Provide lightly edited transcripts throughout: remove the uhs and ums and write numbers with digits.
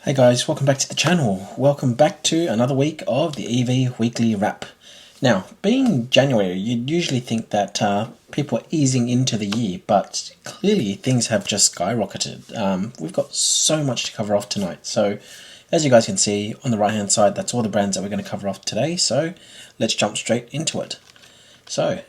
Hey guys, welcome back to the channel. Welcome back to another week of the EV Weekly Wrap. Now, being January, you'd usually think that people are easing into the year, but clearly things have just skyrocketed. We've got so much to cover off tonight. So, as you guys can see on the right hand side, that's all the brands that we're going to cover off today. So, let's jump straight into it. So,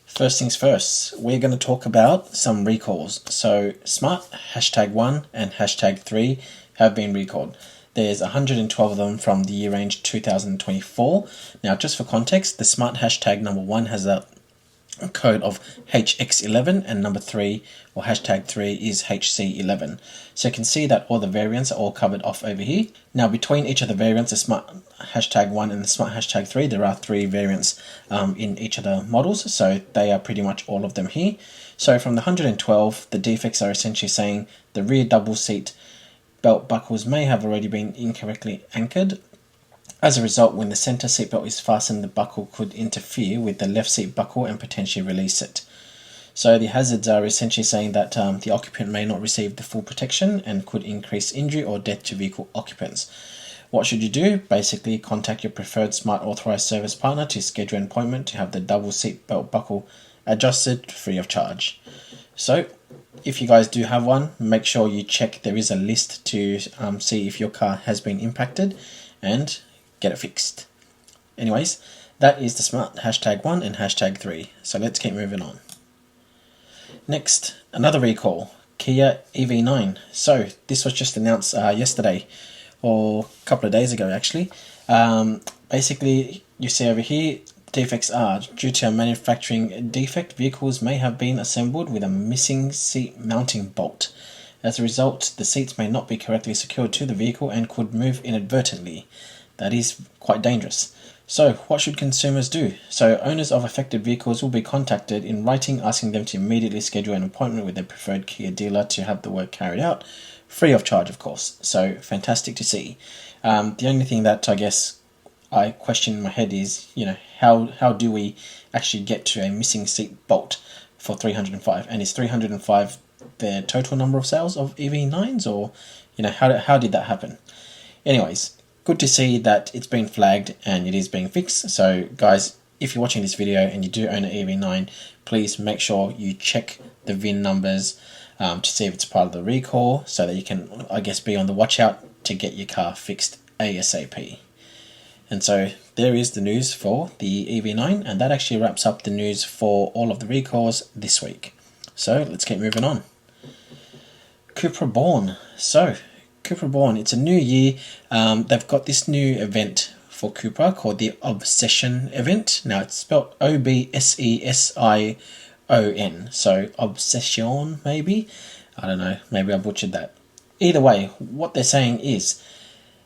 first things first, we're going to talk about some recalls. So, Smart #1 and #3 have been recalled. There's 112 of them from the year range 2024. Now, just for context, the Smart #1 has a code of HX11 and number 3 or #3 is HC11. So you can see that all the variants are all covered off over here. Now, between each of the variants, the Smart #1 and the Smart #3, there are 3 variants in each of the models. So they are pretty much all of them here. So from the 112, the defects are essentially saying the rear double seat belt buckles may have already been incorrectly anchored. As a result, when the center seatbelt is fastened, the buckle could interfere with the left seat buckle and potentially release it. So the hazards are essentially saying that the occupant may not receive the full protection and could increase injury or death to vehicle occupants. What should you do? Basically, contact your preferred Smart authorized service partner to schedule an appointment to have the double seat belt buckle adjusted free of charge. So, if you guys do have one, make sure you check there is a list to see if your car has been impacted and get it fixed. Anyways, that is the Smart #1 and #3. So let's keep moving on. Next, another recall, Kia EV9. So this was just announced yesterday, or a couple of days ago actually. Basically, you see over here, defects are due to a manufacturing defect, vehicles may have been assembled with a missing seat mounting bolt. As a result, the seats may not be correctly secured to the vehicle and could move inadvertently. That is quite dangerous. So what should consumers do? So owners of affected vehicles will be contacted in writing, asking them to immediately schedule an appointment with their preferred Kia dealer to have the work carried out, free of charge of course. So fantastic to see. The only thing that I guess I question in my head is, how do we actually get to a missing seat bolt for 305? And is 305 the total number of sales of EV9s, or how did that happen? Anyways, good to see that it's been flagged and it is being fixed. So guys, if you're watching this video and you do own an EV9, please make sure you check the VIN numbers to see if it's part of the recall, so that you can, I guess, be on the watch out to get your car fixed ASAP. And so there is the news for the EV9, and that actually wraps up the news for all of the recalls this week. So let's keep moving on. Cupra Born. So Cupra Born, it's a new year. They've got this new event for Cupra called the Obsession event. Now it's spelled OBSESION. So Obsession, maybe? I don't know, maybe I butchered that. Either way, what they're saying is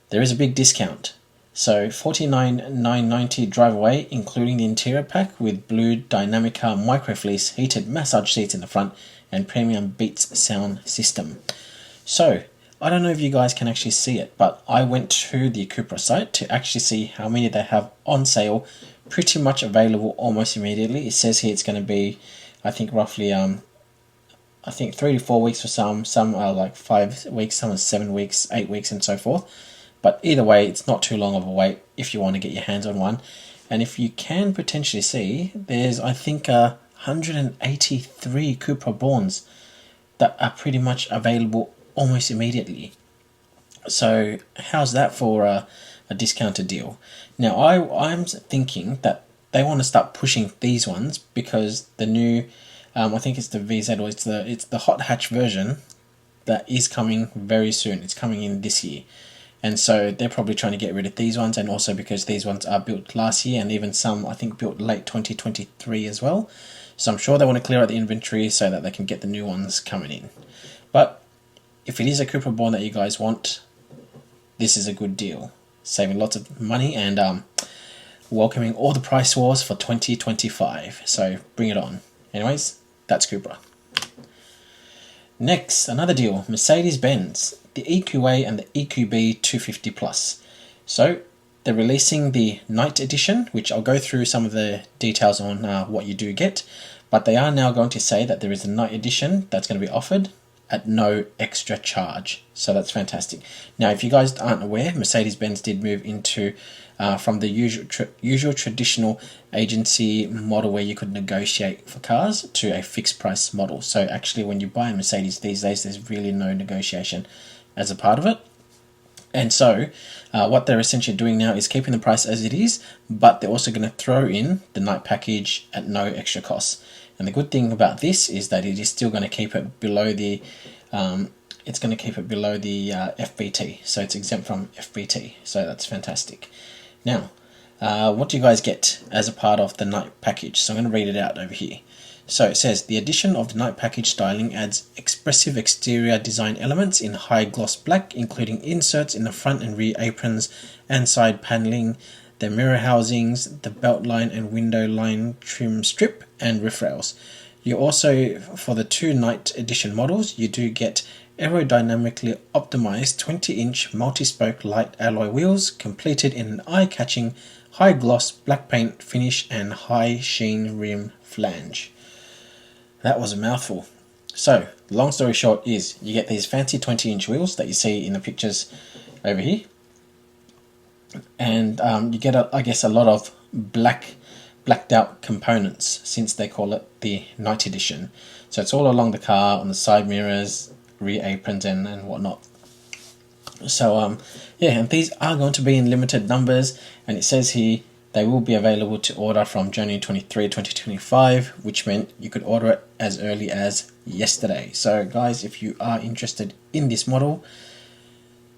there is a big discount. So $49,990 drive away, including the interior pack with blue Dynamica microfleece heated massage seats in the front and premium Beats sound system. So I don't know if you guys can actually see it, but I went to the Cupra site to actually see how many they have on sale, pretty much available almost immediately. It says here it's going to be, I think, roughly 3 to 4 weeks for some are like 5 weeks, some are 7 weeks, 8 weeks and so forth. But either way, it's not too long of a wait if you want to get your hands on one. And if you can potentially see, there's, I think, 183 Cupra Borns that are pretty much available almost immediately. So how's that for a discounted deal? Now, I'm thinking that they want to start pushing these ones because the new, I think it's the VZ, or it's the hot hatch version that is coming very soon. It's coming in this year. And so they're probably trying to get rid of these ones, and also because these ones are built last year and even some, I think, built late 2023 as well. So I'm sure they want to clear out the inventory so that they can get the new ones coming in. But if it is a Cupra Born that you guys want, this is a good deal. Saving lots of money and welcoming all the price wars for 2025. So bring it on. Anyways, that's Cupra. Next, another deal, Mercedes-Benz, the EQA and the EQB 250 Plus. So they're releasing the Night Edition, which I'll go through some of the details on what you do get, but they are now going to say that there is a Night Edition that's going to be offered at no extra charge. So that's fantastic. Now, if you guys aren't aware, Mercedes-Benz did move into from the usual traditional agency model where you could negotiate for cars to a fixed price model. So actually, when you buy a Mercedes these days, there's really no negotiation as a part of it. And so what they're essentially doing now is keeping the price as it is, but they're also going to throw in the night package at no extra cost. And the good thing about this is that it is still going to keep it below the FBT, so it's exempt from FBT. So that's fantastic. Now, what do you guys get as a part of the night package? So I'm going to read it out over here. So it says, the addition of the night package styling adds expressive exterior design elements in high gloss black, including inserts in the front and rear aprons and side paneling, the mirror housings, the belt line and window line trim strip, and roof rails. You also, for the two night edition models, you do get aerodynamically optimized 20-inch multi-spoke light alloy wheels, completed in an eye-catching high gloss black paint finish and high sheen rim flange. That was a mouthful. So, long story short is, you get these fancy 20-inch wheels that you see in the pictures over here. And you get, I guess, a lot of blacked out components, since they call it the night edition. So it's all along the car, on the side mirrors, rear aprons and whatnot. So, yeah, and these are going to be in limited numbers. And it says here, they will be available to order from January 23, 2025, which meant you could order it as early as yesterday. So guys, if you are interested in this model,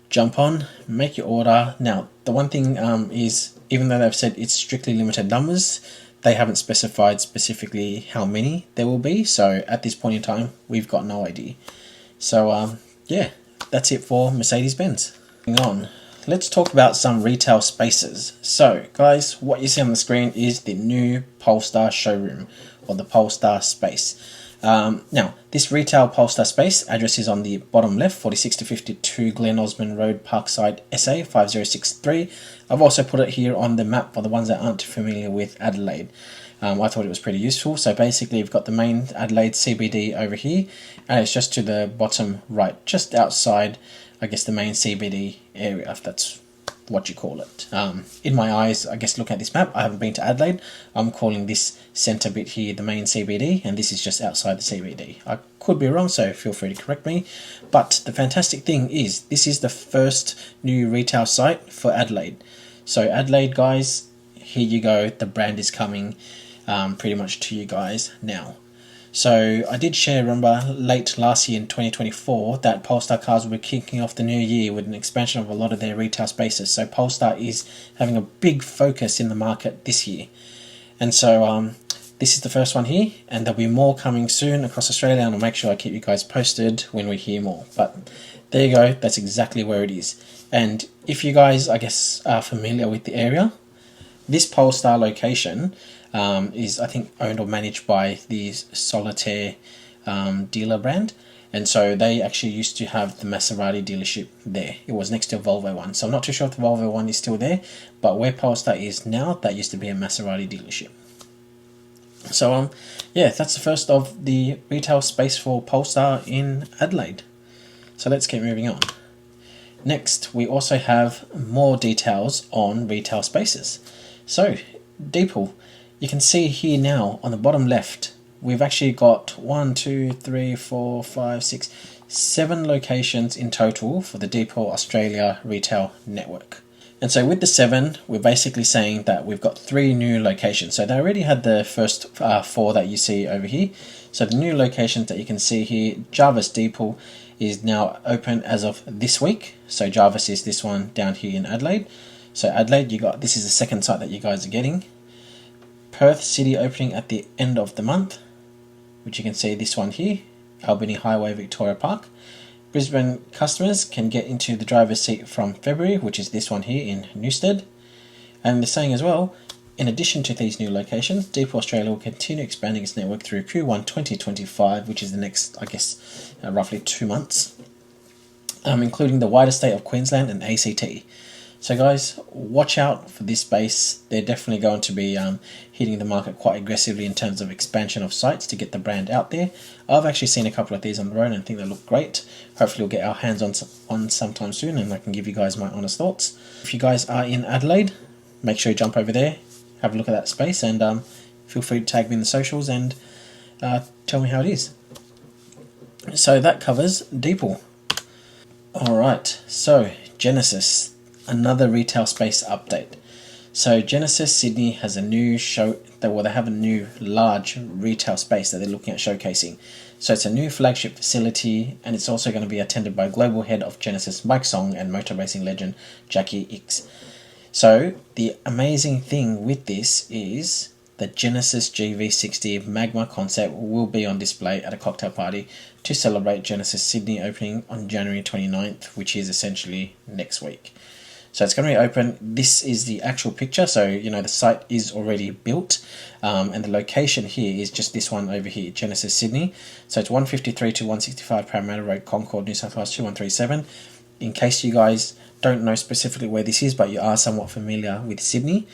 jump on, make your order. Now, the one thing is, even though they've said it's strictly limited numbers, they haven't specified specifically how many there will be. So at this point in time, we've got no idea. So yeah, that's it for Mercedes-Benz. Moving on. Let's talk about some retail spaces. So guys, what you see on the screen is the new Polestar showroom, or the Polestar space. Now, this retail Polestar space address is on the bottom left, 46 to 52 Glen Osmond Road, Parkside, SA 5063. I've also put it here on the map for the ones that aren't familiar with Adelaide. I thought it was pretty useful. So basically, you've got the main Adelaide CBD over here, and it's just to the bottom right, just outside, I guess, the main CBD area, if that's what you call it. In my eyes, I guess, look at this map, I haven't been to Adelaide. I'm calling this centre bit here the main CBD, and this is just outside the CBD. I could be wrong, so feel free to correct me. But the fantastic thing is, this is the first new retail site for Adelaide. So Adelaide, guys, here you go. The brand is coming pretty much to you guys now. So I did share, remember, late last year in 2024, that Polestar cars were kicking off the new year with an expansion of a lot of their retail spaces. So Polestar is having a big focus in the market this year. And so this is the first one here, and there'll be more coming soon across Australia, and I'll make sure I keep you guys posted when we hear more. But there you go, that's exactly where it is. And if you guys, I guess, are familiar with the area, this Polestar location is, I think, owned or managed by the Solitaire dealer brand. And so they actually used to have the Maserati dealership there. It was next to a Volvo one. So I'm not too sure if the Volvo one is still there, but where Polestar is now, that used to be a Maserati dealership. So yeah, that's the first of the retail space for Polestar in Adelaide. So let's keep moving on. Next, we also have more details on retail spaces. So, Deepal, you can see here now on the bottom left, we've actually got 7 locations in total for the Deepal Australia retail network. And so with the 7, we're basically saying that we've got 3 new locations. So they already had the first 4 that you see over here. So the new locations that you can see here, Jarvis Deepal is now open as of this week. So Jarvis is this one down here in Adelaide. So Adelaide, this is the second site that you guys are getting. Perth City opening at the end of the month, which you can see this one here, Albany Highway, Victoria Park. Brisbane customers can get into the driver's seat from February, which is this one here in Newstead. And they're saying as well, in addition to these new locations, Deepal Australia will continue expanding its network through Q1 2025, which is the next, I guess, roughly 2 months, including the wider state of Queensland and ACT. So guys, watch out for this space. They're definitely going to be hitting the market quite aggressively in terms of expansion of sites to get the brand out there. I've actually seen a couple of these on the road and I think they look great. Hopefully we'll get our hands on sometime soon and I can give you guys my honest thoughts. If you guys are in Adelaide, make sure you jump over there, have a look at that space, and feel free to tag me in the socials and tell me how it is. So that covers Deepal. Alright, so Genesis, another retail space update. So Genesis Sydney has a new they have a new large retail space that they're looking at showcasing. So it's a new flagship facility, and it's also going to be attended by global head of Genesis Mike Song and motor racing legend Jackie X. So the amazing thing with this is the Genesis GV60 Magma concept will be on display at a cocktail party to celebrate Genesis Sydney opening on January 29th, which is essentially next week. So it's going to be open. This is the actual picture. So, you know, the site is already built. And the location here is just this one over here, Genesis Sydney. So it's 153 to 165 Parramatta Road, Concord, New South Wales 2137. In case you guys don't know specifically where this is, but you are somewhat familiar with Sydney,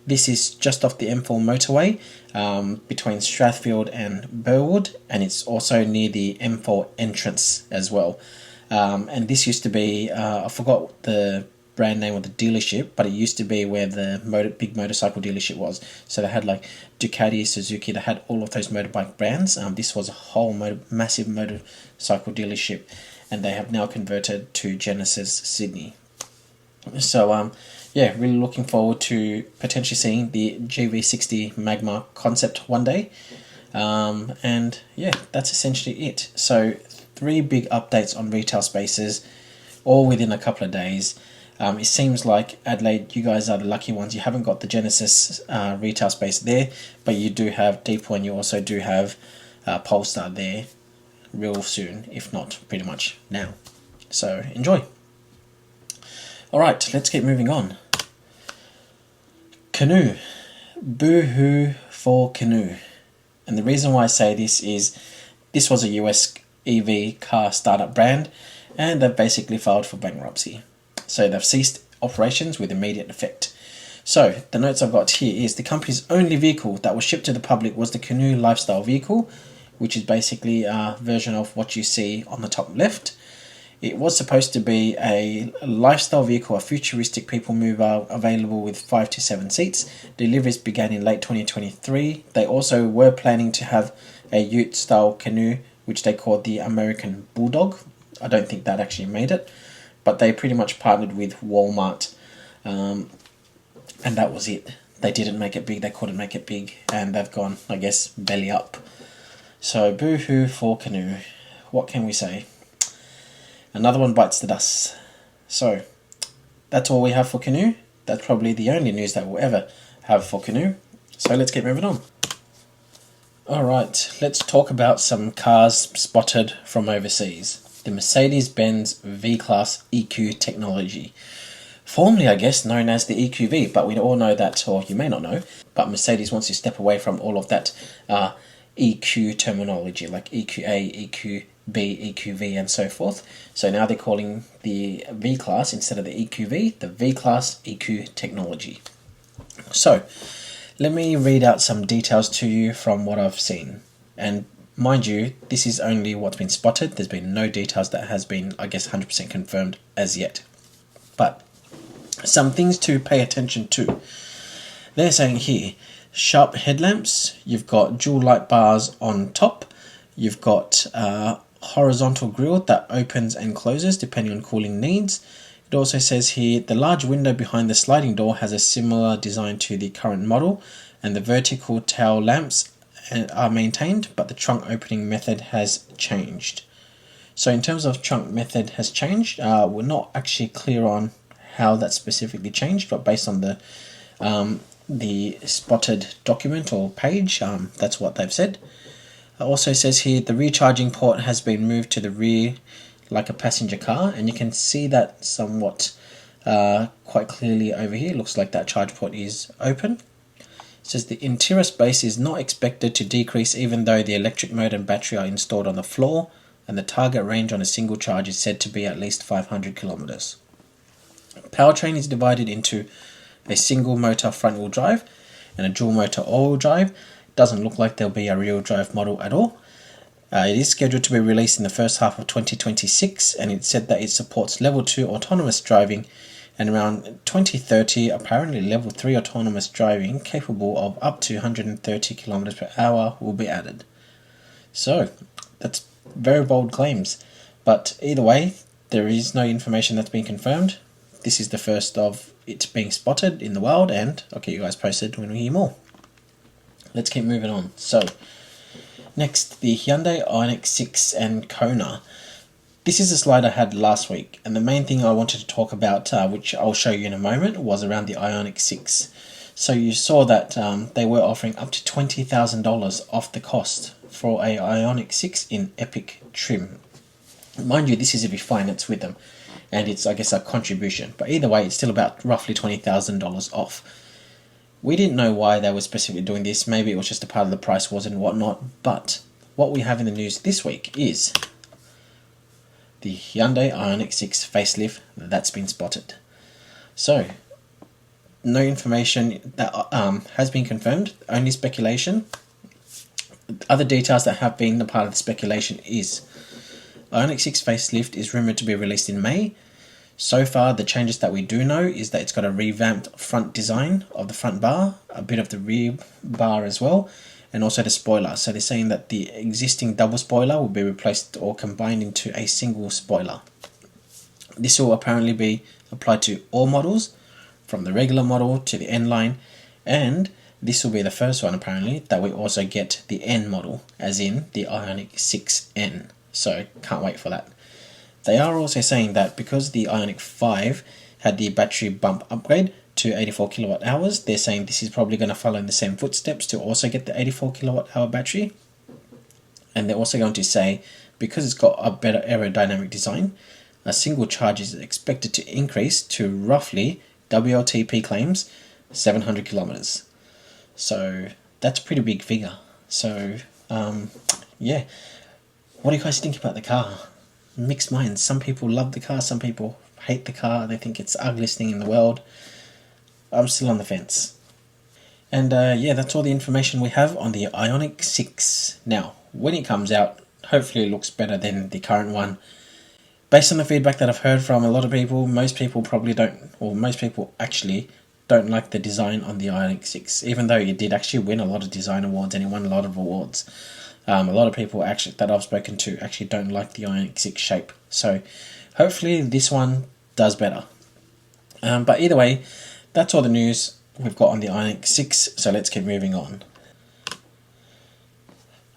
this is just off the M4 motorway between Strathfield and Burwood, and it's also near the M4 entrance as well. And this used to be, I forgot the brand name of the dealership, but it used to be where the big motorcycle dealership was. So they had like Ducati, Suzuki, they had all of those motorbike brands. This was a whole massive motorcycle dealership, and they have now converted to Genesis Sydney. So yeah, really looking forward to potentially seeing the GV60 Magma concept one day. And yeah, that's essentially it. So 3 big updates on retail spaces, all within a couple of days. It seems like Adelaide, you guys are the lucky ones. You haven't got the Genesis retail space there, but you do have Deepal, and you also do have Polestar there real soon, if not pretty much now. So enjoy. Alright, let's keep moving on. Canoo. Boo-hoo for Canoo. And the reason why I say this is this was a US EV car startup brand, and they've basically filed for bankruptcy. So they've ceased operations with immediate effect. So the notes I've got here is the company's only vehicle that was shipped to the public was the Canoo lifestyle vehicle, which is basically a version of what you see on the top left. It was supposed to be a lifestyle vehicle, a futuristic people mover available with 5 to 7 seats. Deliveries began in late 2023. They also were planning to have a ute style Canoo, which they called the American Bulldog. I don't think that actually made it, but they pretty much partnered with Walmart, and that was it. They didn't make it big, they couldn't make it big, and they've gone, I guess, belly up. So boo-hoo for Canoo. What can we say? Another one bites the dust. So that's all we have for Canoo. That's probably the only news that we'll ever have for Canoo. So let's keep moving on. Alright, let's talk about some cars spotted from overseas. The Mercedes-Benz V-Class EQ technology. Formerly, I guess, known as the EQV, but we all know that, or you may not know, but Mercedes wants to step away from all of that EQ terminology, like EQA, EQB, EQV, and so forth. So now they're calling the V-Class, instead of the EQV, the V-Class EQ technology. So, let me read out some details to you from what I've seen. And mind you, this is only what's been spotted. There's been no details that has been, I guess, 100% confirmed as yet. But some things to pay attention to. They're saying here, sharp headlamps, you've got dual light bars on top, you've got horizontal grille that opens and closes depending on cooling needs. It also says here, the large window behind the sliding door has a similar design to the current model, and the vertical tail lamps are maintained, but the trunk opening method has changed. So in terms of trunk method has changed, we're not actually clear on how that specifically changed, but based on the spotted document or page, that's what they've said. It also says here the recharging port has been moved to the rear like a passenger car, and you can see that somewhat quite clearly over here. It looks like that charge port is open. It says the interior space is not expected to decrease even though the electric motor and battery are installed on the floor, and the target range on a single charge is said to be at least 500 kilometers. Powertrain is divided into a single motor front wheel drive and a dual motor all wheel drive. Doesn't look like there'll be a rear drive model at all. It is scheduled to be released in the first half of 2026, and it said that it supports level 2 autonomous driving, and around 2030 apparently level 3 autonomous driving capable of up to 130 kilometers per hour will be added. So that's very bold claims, but either way there is no information that's been confirmed. This is the first of it being spotted in the wild, and I'll keep you guys posted when we hear more. Let's keep moving on. So next, the Hyundai IONIQ 6 and Kona. This is a slide I had last week, and the main thing I wanted to talk about, which I'll show you in a moment, was around the IONIQ 6. So you saw that they were offering up to $20,000 off the cost for a IONIQ 6 in Epic trim. Mind you, this is if you finance with them, and it's, I guess, a contribution, but either way it's still about roughly $20,000 off. We didn't know why they were specifically doing this. Maybe it was just a part of the price wars and whatnot, but what we have in the news this week is the Hyundai IONIQ 6 facelift that's been spotted. So no information that has been confirmed, only speculation. Other details that have been a part of the speculation is IONIQ 6 facelift is rumoured to be released in May. So far the changes that we do know is that it's got a revamped front design of the front bar, a bit of the rear bar as well, and also the spoiler. So they're saying that the existing double spoiler will be replaced or combined into a single spoiler. This will apparently be applied to all models, from the regular model to the N line, and this will be the first one apparently that we also get the N model, as in the IONIQ 6N. So can't wait for that. They are also saying that because the IONIQ 5 had the battery bump upgrade to 84 kilowatt hours, they're saying this is probably going to follow in the same footsteps to also get the 84 kilowatt hour battery. And they're also going to say, because it's got a better aerodynamic design, a single charge is expected to increase to roughly, WLTP claims, 700 kilometers. So that's a pretty big figure. So yeah, what do you guys think about the car? Mixed minds. Some people love the car, some people hate the car, they think it's the ugliest thing in the world. I'm still on the fence. And yeah, that's all the information we have on the IONIQ 6. Now, when it comes out, hopefully it looks better than the current one. Based on the feedback that I've heard from a lot of people, most people probably don't, or most people actually don't like the design on the IONIQ 6, even though it did actually win a lot of design awards and it won a lot of awards. A lot of people actually that I've spoken to actually don't like the IONIQ 6 shape. So hopefully this one does better. But either way, that's all the news we've got on the IONIQ 6. So let's keep moving on.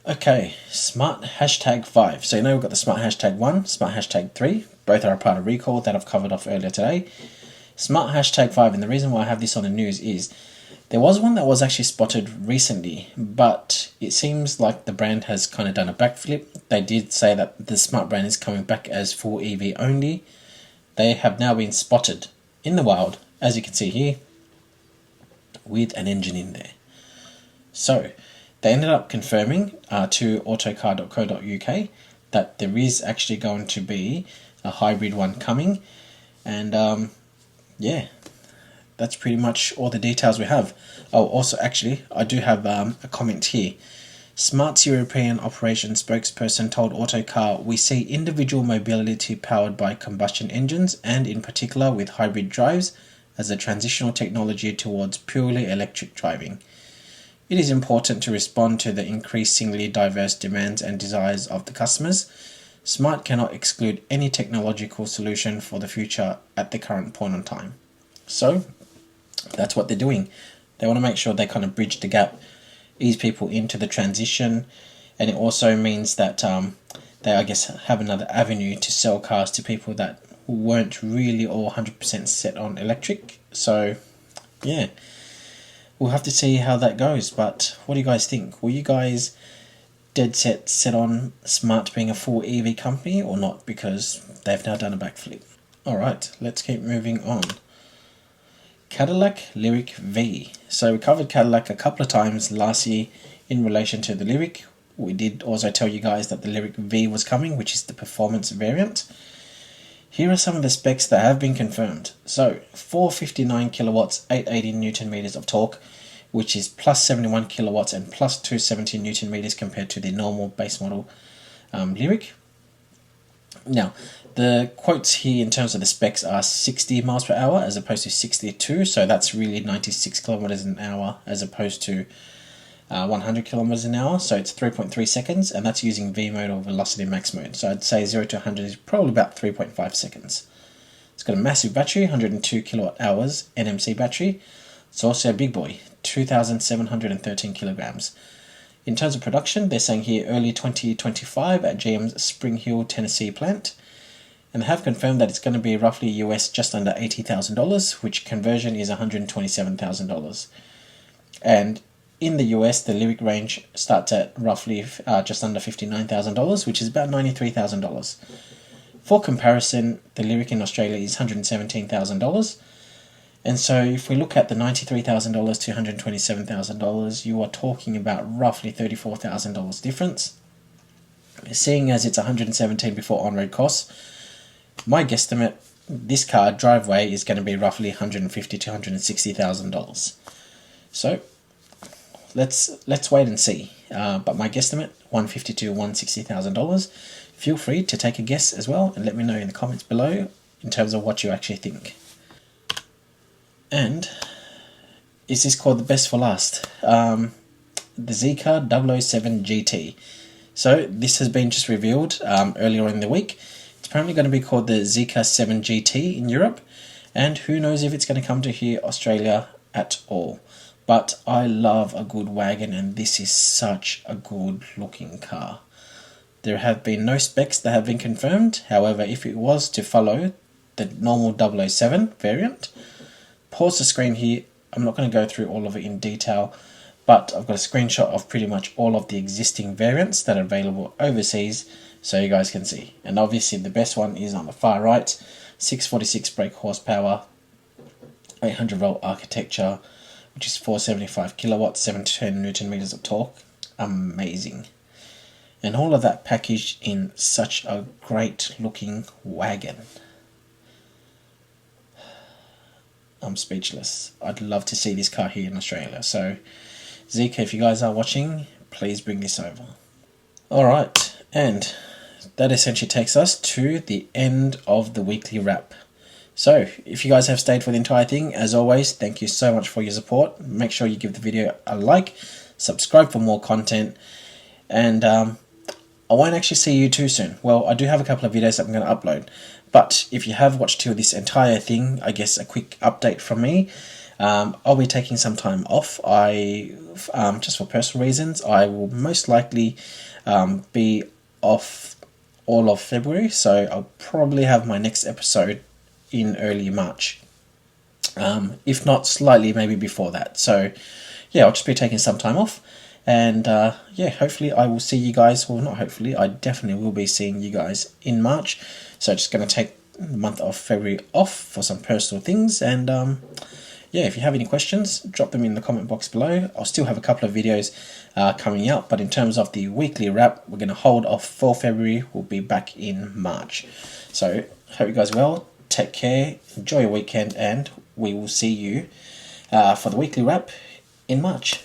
Okay, smart hashtag 5. So you know we've got the smart hashtag 1, smart hashtag 3. Both are a part of Recall that I've covered off earlier today. Smart hashtag 5, and the reason why I have this on the news is there was one that was actually spotted recently, but it seems like the brand has kind of done a backflip. They did say that the smart brand is coming back as full EV only. They have now been spotted in the wild, as you can see here, with an engine in there. So they ended up confirming to autocar.co.uk that there is actually going to be a hybrid one coming, and yeah, that's pretty much all the details we have. Oh, also actually, I do have a comment here. Smart's European operations spokesperson told Autocar, "We see individual mobility powered by combustion engines, and in particular with hybrid drives, as a transitional technology towards purely electric driving. It is important to respond to the increasingly diverse demands and desires of the customers. Smart cannot exclude any technological solution for the future at the current point in time." So that's what they're doing. They want to make sure they kind of bridge the gap, ease people into the transition, and it also means that they, I guess, have another avenue to sell cars to people that weren't really all 100% set on electric. So yeah, we'll have to see how that goes. But what do you guys think? Were you guys dead set on Smart being a full EV company or not, because they've now done a backflip? Alright, let's keep moving on. Cadillac LYRIQ-V. So we covered Cadillac a couple of times last year in relation to the LYRIQ. We did also tell you guys that the LYRIQ-V was coming, which is the performance variant. Here are some of the specs that have been confirmed. So 459 kilowatts, 880 newton meters of torque, which is plus 71 kilowatts and plus 270 newton meters compared to the normal base model LYRIQ. Now, the quotes here in terms of the specs are 60 miles per hour as opposed to 62, so that's really 96 kilometers an hour as opposed to 100 kilometers an hour, so it's 3.3 seconds, and that's using V mode or velocity max mode. So I'd say 0 to 100 is probably about 3.5 seconds. It's got a massive battery, 102 kilowatt hours NMC battery. It's also a big boy, 2,713 kilograms. In terms of production, they're saying here early 2025 at GM's Spring Hill, Tennessee plant. And they have confirmed that it's going to be roughly US just under $80,000, which conversion is $127,000. And in the US, the LYRIQ range starts at roughly just under $59,000, which is about $93,000. For comparison, the LYRIQ in Australia is $117,000. And so if we look at the $93,000 to $127,000, you are talking about roughly $34,000 difference. Seeing as it's $117,000 before on-road costs, my guesstimate, this car driveway is going to be roughly $150,000 to $160,000. So let's wait and see. But my guesstimate, $150,000 to $160,000. Feel free to take a guess as well and let me know in the comments below in terms of what you actually think. And is this called the best for last? The ZEEKR 007 GT. So this has been just revealed earlier in the week. It's apparently going to be called the ZEEKR 7 GT in Europe, and who knows if it's going to come to here Australia at all. But I love a good wagon, and this is such a good looking car. There have been no specs that have been confirmed. However, if it was to follow the normal 007 variant, pause the screen here. I'm not going to go through all of it in detail, but I've got a screenshot of pretty much all of the existing variants that are available overseas so you guys can see. And obviously the best one is on the far right, 646 brake horsepower, 800 volt architecture, which is 475 kilowatts, 710 newton meters of torque. Amazing. And all of that packaged in such a great looking wagon. I'm speechless. I'd love to see this car here in Australia. So ZEEKR, if you guys are watching, please bring this over. Alright, and that essentially takes us to the end of the weekly wrap. So if you guys have stayed for the entire thing, as always, thank you so much for your support. Make sure you give the video a like, subscribe for more content, and I won't actually see you too soon. Well, I do have a couple of videos that I'm going to upload. But if you have watched till this entire thing, I guess a quick update from me. I'll be taking some time off. Just for personal reasons, I will most likely be off all of February. So I'll probably have my next episode in early March. If not slightly maybe before that. So yeah, I'll just be taking some time off. And yeah, hopefully I will see you guys, well not hopefully, I definitely will be seeing you guys in March. So just going to take the month of February off for some personal things. And yeah, if you have any questions, drop them in the comment box below. I'll still have a couple of videos coming out, but in terms of the weekly wrap, we're going to hold off for February. We'll be back in March. So hope you guys are well, take care, enjoy your weekend, and we will see you for the weekly wrap in March.